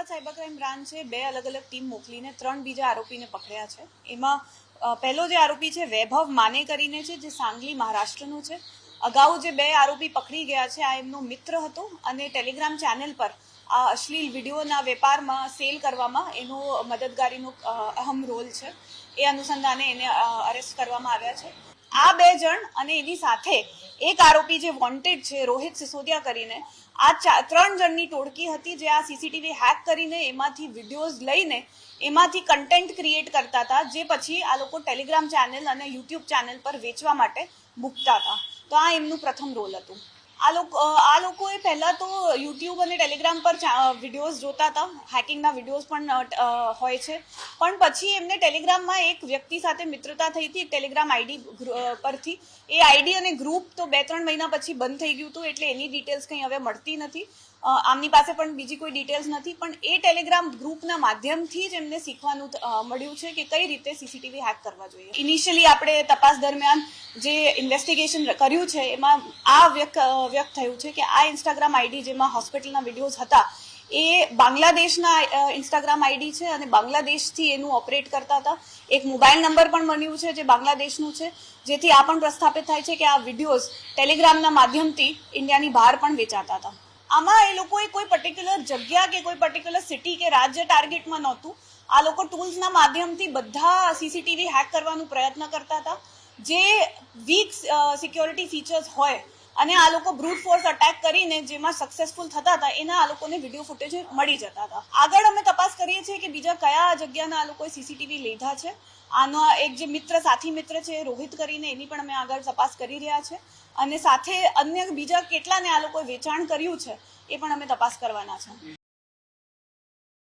Ahmedabad cyber crime બ્રાન્ચે 2 અલગ અલગ team મોકલીને 3 બીજા આરોપીને પકડ્યા છે। એમાં પહેલો જે આરોપી છે વૈભવ માને કરીને છે, જે સાંગલી મહારાષ્ટ્રનો છે। અગાઉ જે 2 આરોપી પકડી ગયા છે આ એમનો મિત્ર હતો અને ટેલિગ્રામ ચેનલ પર આ અશ્લીલ વિડીયોના વેપારમાં સેલ કરવામાં એનો મદદગારીનો અહમ રોલ છે। એ અનુસંધાને એને અરેસ્ટ કરવામાં આવ્યા છે। આ 2 જણ અને એની સાથે એક આરોપી જે વોન્ટેડ છે રોહિત સિસોદિયા કરીને, આ 3 જણની ટોળકી હતી જે આ સીસીટીવી હેક કરીને એમાંથી વિડીયોઝ લઈને એમાંથી કન્ટેન્ટ ક્રિએટ કરતા હતા, જે પછી આ લોકો ટેલિગ્રામ ચેનલ અને યુટ્યુબ ચેનલ પર વેચવા માટે મૂકતા હતા। તો આ એમનું પ્રથમ રોલ હતું। આ લોકોએ પહેલાં તો યુટ્યુબ અને ટેલિગ્રામ પર વિડીયોઝ જોતા હતા, હેકિંગના વિડીયોઝ પણ હોય છે, પણ પછી એમને ટેલિગ્રામમાં એક વ્યક્તિ સાથે મિત્રતા થઈ હતી ટેલિગ્રામ આઈડી પરથી। એ આઈડી અને ગ્રુપ તો 2-3 મહિના પછી બંધ થઈ ગયું હતું, એટલે એની ડિટેલ્સ કંઈ હવે મળતી નથી। આમની પાસે પણ બીજી કોઈ ડિટેલ્સ નથી, પણ એ ટેલિગ્રામ ગ્રુપના માધ્યમથી જ એમને શીખવાનું મળ્યું છે કે કઈ રીતે સીસીટીવી હેક કરવા જોઈએ। ઇનિશિયલી આપણે તપાસ દરમિયાન જે ઇન્વેસ્ટિગેશન કર્યું છે એમાં આ વ્યક્ત થયું છે કે આ ઇન્સ્ટાગ્રામ આઈડી જેમાં હોસ્પિટલના વિડીયોઝ હતા એ બાંગ્લાદેશના ઇન્સ્ટાગ્રામ આઈડી છે અને બાંગ્લાદેશથી એનું ઓપરેટ કરતા હતા। એક મોબાઈલ નંબર પણ બન્યું છે જે બાંગ્લાદેશનું છે, જેથી આ પણ પ્રસ્થાપિત થાય છે કે આ વિડીયોઝ ટેલિગ્રામના માધ્યમથી ઇન્ડિયાની બહાર પણ વેચાતા હતા। આમાં એ લોકોએ કોઈ પર્ટિક્યુલર જગ્યા કે કોઈ પર્ટિક્યુલર સિટી કે રાજ્ય ટાર્ગેટમાં નહોતું। આ લોકો ટૂલ્સના માધ્યમથી બધા સીસીટીવી હેક કરવાનો પ્રયત્ન કરતા હતા, જે વીક સિક્યોરિટી ફીચર્સ હોય અને આ લોકો બ્રૂટ ફોર્સ અટેક કરીને જેમાં સક્સેસફુલ થતા હતા એના આ લોકોને વિડીયો ફૂટેજ મળી જતા હતા। આગળ અમે તપાસ કરીએ છીએ કે બીજા કયા જગ્યાના આ લોકોએ સીસીટીવી લીધા છે। આનો એક જે સાથી મિત્ર છે રોહિત કરીને, એની પણ અમે આગળ તપાસ કરી રહ્યા છે અને સાથે અન્ય બીજા કેટલાને આ લોકોએ વેચાણ કર્યું છે એ પણ અમે તપાસ કરવાના છે।